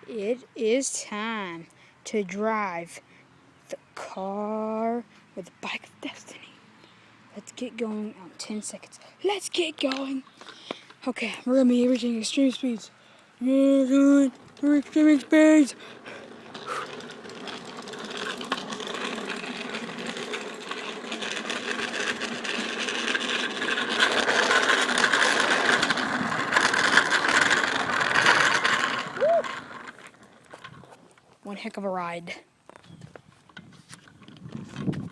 It is time to drive the car with the bike of destiny. Let's get going on 10 seconds. Let's get going. Okay, we're gonna be reaching extreme speeds. Yeah, we're extreme speeds. One heck of a ride.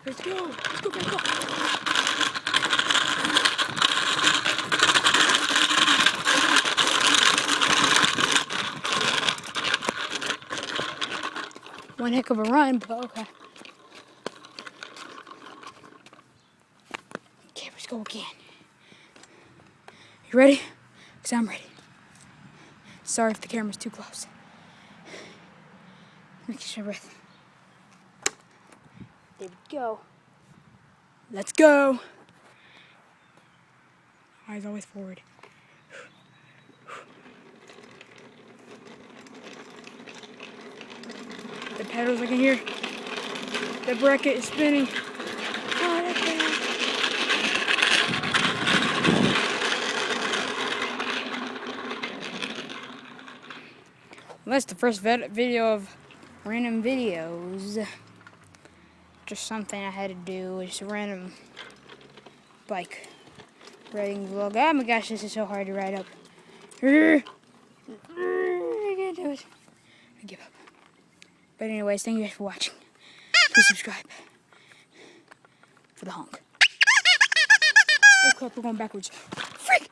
Let's go. Let's go, let's go. One heck of a run, but okay. Okay, let's go again. You ready? Because I'm ready. Sorry if the camera's too close. Make sure breath. There we go. Let's go. Eyes always forward. The pedals I can hear. The bracket is spinning. Oh, that's bad. Well, that's the first video of random videos. Just something I had to do. Just a random bike riding vlog. Oh my gosh, this is so hard to ride up. I can't do it. I give up. But anyways, thank you guys for watching. Please subscribe for the honk. Oh crap, we're going backwards. Freak!